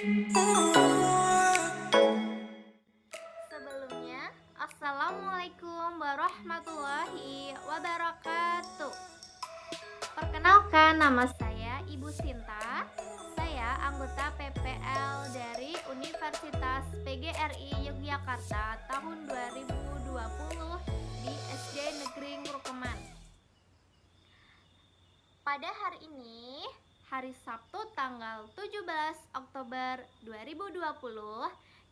Sebelumnya, Assalamualaikum warahmatullahi wabarakatuh. Perkenalkan, nama saya Ibu Sinta. Saya anggota PPL dari Universitas PGRI Yogyakarta tahun 2020 di SD Negeri Ngurukeman. Pada hari ini, hari Sabtu tanggal 17 Oktober 2020,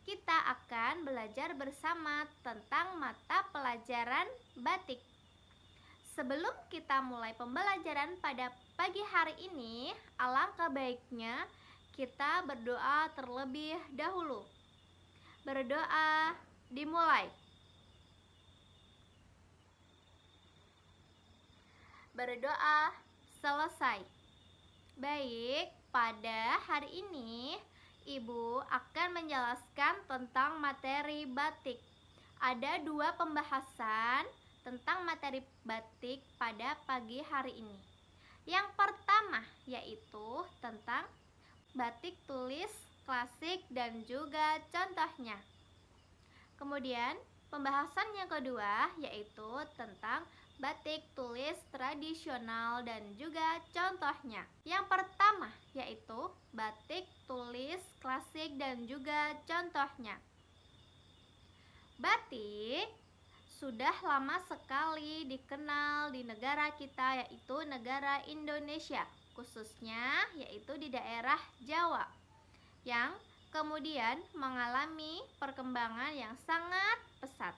kita akan belajar bersama tentang mata pelajaran batik. Sebelum kita mulai pembelajaran pada pagi hari ini, alangkah baiknya kita berdoa terlebih dahulu. Berdoa dimulai. Berdoa selesai. Baik, pada hari ini Ibu akan menjelaskan tentang materi batik. Ada dua pembahasan tentang materi batik pada pagi hari ini. Yang pertama yaitu tentang batik tulis klasik dan juga contohnya. Kemudian pembahasan yang kedua yaitu tentang batik tulis tradisional dan juga contohnya. Yang pertama yaitu batik tulis klasik dan juga contohnya. Batik sudah lama sekali dikenal di negara kita, yaitu negara Indonesia, khususnya yaitu di daerah Jawa, yang kemudian mengalami perkembangan yang sangat pesat.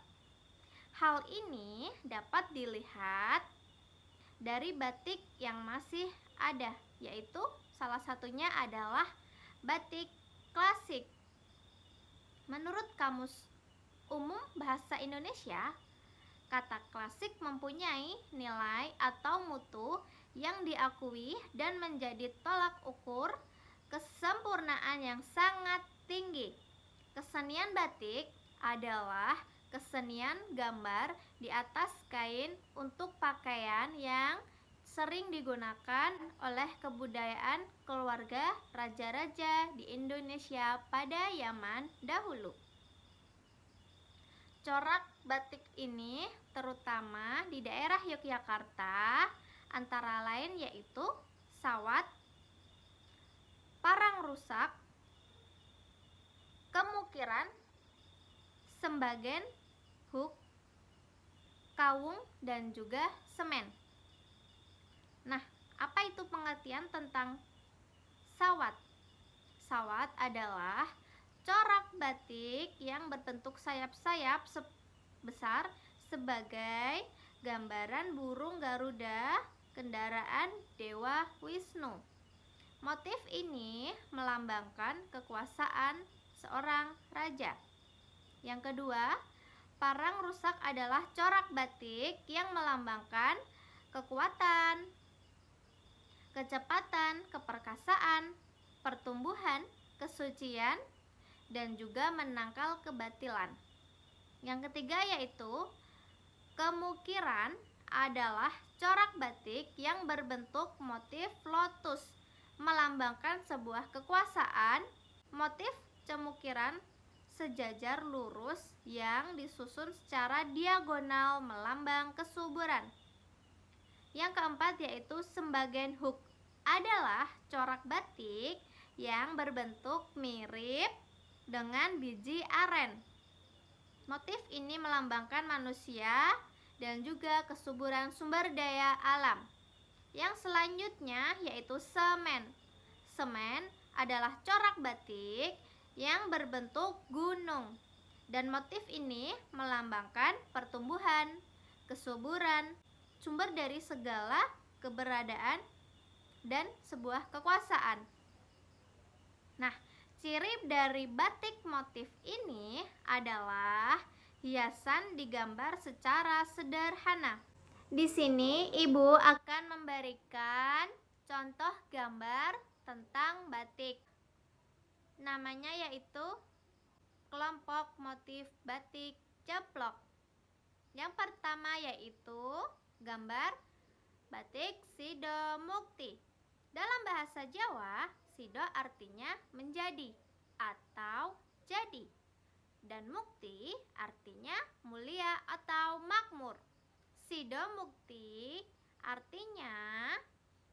Hal ini dapat dilihat dari batik yang masih ada, yaitu salah satunya adalah batik klasik. Menurut Kamus Umum Bahasa Indonesia, kata klasik mempunyai nilai atau mutu yang diakui dan menjadi tolak ukur kesempurnaan yang sangat tinggi. Kesenian batik adalah kesenian gambar di atas kain untuk pakaian yang sering digunakan oleh kebudayaan keluarga raja-raja di Indonesia pada zaman dahulu. Corak batik ini terutama di daerah Yogyakarta antara lain yaitu sawat, parang rusak, kemukiran, sembagen, huk, kawung, dan juga semen. Nah, apa itu pengertian tentang sawat? Sawat adalah corak batik yang berbentuk sayap-sayap besar sebagai gambaran burung Garuda, kendaraan Dewa Wisnu. Motif ini melambangkan kekuasaan seorang raja. Yang kedua, parang rusak adalah corak batik yang melambangkan kekuatan, kecepatan, keperkasaan, pertumbuhan, kesucian, dan juga menangkal kebatilan. Yang ketiga yaitu kemukiran adalah corak batik yang berbentuk motif lotus, melambangkan sebuah kekuasaan. Motif cemukiran sejajar lurus yang disusun secara diagonal melambang kesuburan. Yang keempat yaitu sembagen huk, adalah corak batik yang berbentuk mirip dengan biji aren. Motif ini melambangkan manusia dan juga kesuburan sumber daya alam. Yang selanjutnya yaitu semen. Semen adalah corak batik yang berbentuk gunung, dan motif ini melambangkan pertumbuhan, kesuburan, sumber dari segala keberadaan dan sebuah kekuasaan. Nah, ciri dari batik motif ini adalah hiasan digambar secara sederhana. Di sini Ibu akan memberikan contoh gambar tentang batik. Namanya yaitu kelompok motif batik ceplok. Yang pertama yaitu gambar batik Sido Mukti. Dalam bahasa Jawa, Sido artinya menjadi. atau jadi. Dan mukti artinya mulia atau makmur. Sidomukti artinya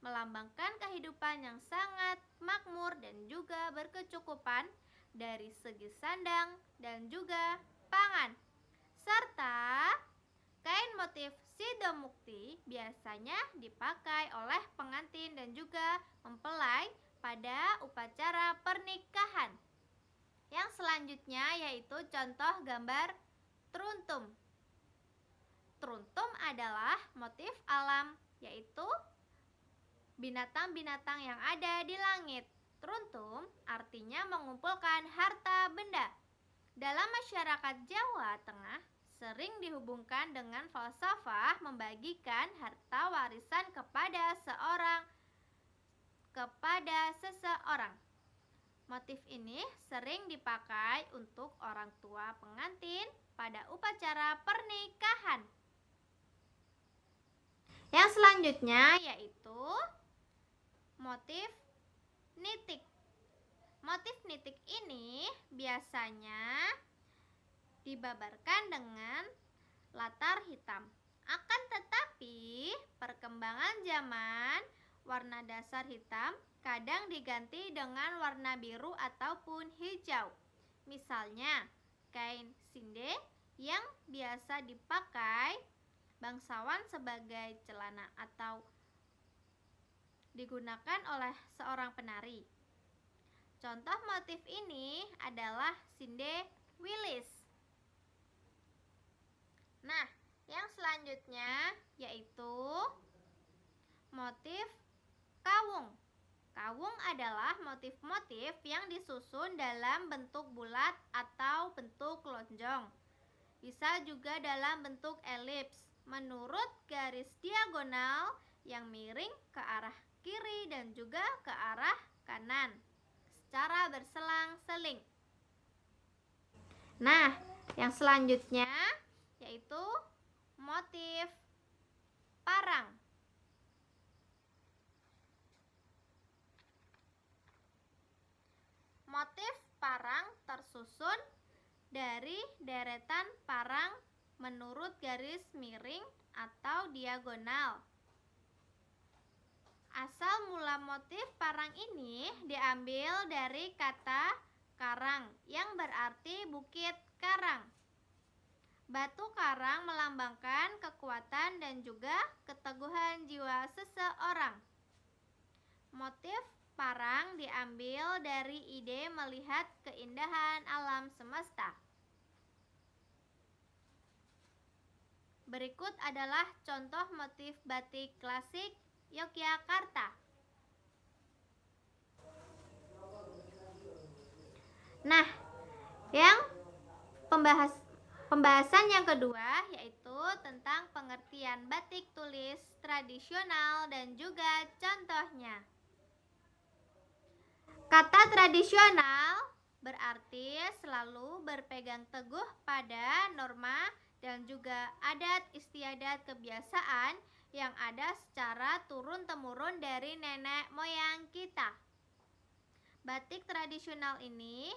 melambangkan kehidupan yang sangat makmur dan juga berkecukupan dari segi sandang dan juga pangan. Serta kain motif sidomukti biasanya dipakai oleh pengantin dan juga mempelai pada upacara pernikahan. Yang selanjutnya yaitu contoh gambar truntum. Truntum adalah motif alam, yaitu binatang-binatang yang ada di langit. Truntum artinya mengumpulkan harta benda. Dalam masyarakat Jawa Tengah, sering dihubungkan dengan falsafah membagikan harta warisan kepada seseorang. Motif ini sering dipakai untuk orang tua pengantin pada upacara pernikahan. Yang selanjutnya yaitu motif nitik. Motif nitik ini biasanya dibabarkan dengan latar hitam. Akan tetapi, perkembangan zaman, warna dasar hitam kadang diganti dengan warna biru ataupun hijau. Misalnya, kain sinde yang biasa dipakai bangsawan sebagai celana atau digunakan oleh seorang penari. Contoh motif ini adalah sinde wilis. Nah, yang selanjutnya yaitu motif kawung. Kawung adalah motif-motif yang disusun dalam bentuk bulat atau bentuk lonjong. Bisa juga dalam bentuk elips menurut garis diagonal yang miring ke arah kiri dan juga ke arah kanan secara berselang-seling. Nah, yang selanjutnya yaitu motif parang. Motif parang tersusun dari deretan parang menurut garis miring atau diagonal. Asal mula motif parang ini diambil dari kata karang yang berarti bukit karang. Batu karang melambangkan kekuatan dan juga keteguhan jiwa seseorang. Motif parang diambil dari ide melihat keindahan alam semesta. Berikut adalah contoh motif batik klasik Yogyakarta. Nah, yang pembahasan yang kedua yaitu tentang pengertian batik tulis tradisional dan juga contohnya. Kata tradisional berarti selalu berpegang teguh pada norma dan juga adat istiadat kebiasaan yang ada secara turun-temurun dari nenek moyang kita. Batik tradisional ini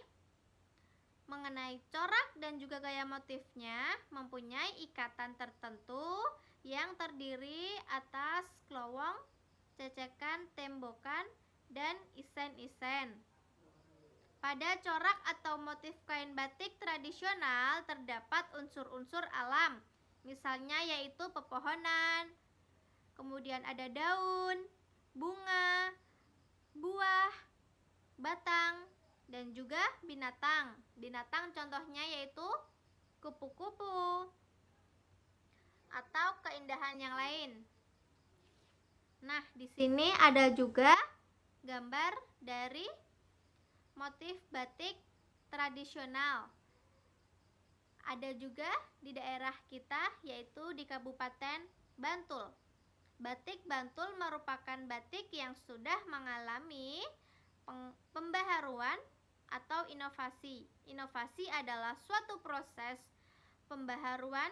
mengenai corak dan juga gaya motifnya mempunyai ikatan tertentu yang terdiri atas klowong, cecekan tembokan, dan isen-isen. Pada corak atau motif kain batik tradisional terdapat unsur-unsur alam, misalnya yaitu pepohonan, kemudian ada daun, bunga, buah, batang, dan juga binatang. Binatang contohnya yaitu kupu-kupu atau keindahan yang lain. Nah, di sini ada juga gambar dari motif batik tradisional. Ada juga di daerah kita yaitu di Kabupaten Bantul. Batik Bantul merupakan batik yang sudah mengalami pembaharuan atau inovasi. Inovasi adalah suatu proses pembaharuan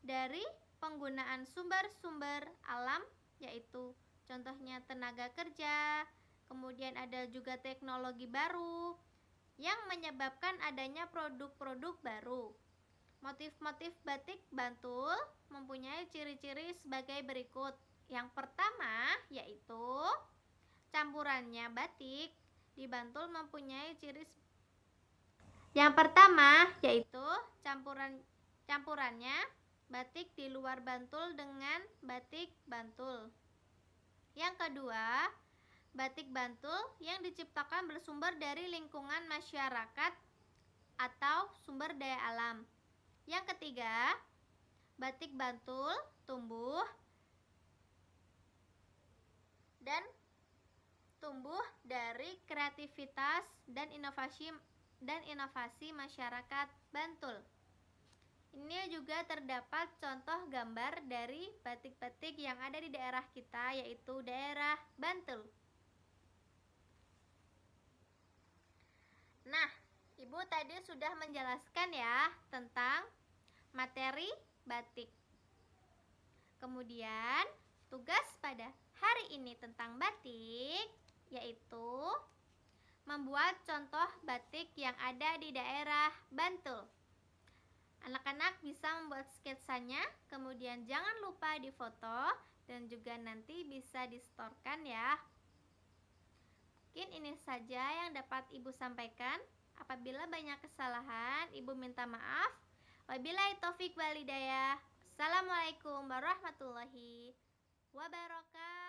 dari penggunaan sumber-sumber alam, yaitu contohnya tenaga kerja, kemudian ada juga teknologi baru yang menyebabkan adanya produk-produk baru. Motif-motif batik Bantul mempunyai ciri-ciri sebagai berikut. Yang pertama yaitu campurannya batik di Bantul mempunyai ciri. Yang pertama yaitu campurannya batik di luar Bantul dengan batik Bantul. Yang kedua, batik Bantul yang diciptakan bersumber dari lingkungan masyarakat atau sumber daya alam. Yang ketiga, batik Bantul tumbuh dari kreativitas dan inovasi masyarakat Bantul. Ini juga terdapat contoh gambar dari batik-batik yang ada di daerah kita, yaitu daerah Bantul. Nah, Ibu tadi sudah menjelaskan ya tentang materi batik. Kemudian, tugas pada hari ini tentang batik yaitu membuat contoh batik yang ada di daerah Bantul. Anak-anak bisa membuat sketsanya, kemudian jangan lupa difoto dan juga nanti bisa distorkan ya. Mungkin ini saja yang dapat Ibu sampaikan. Apabila banyak kesalahan, Ibu minta maaf. Wabillahi taufik wal hidayah. Assalamualaikum warahmatullahi wabarakatuh.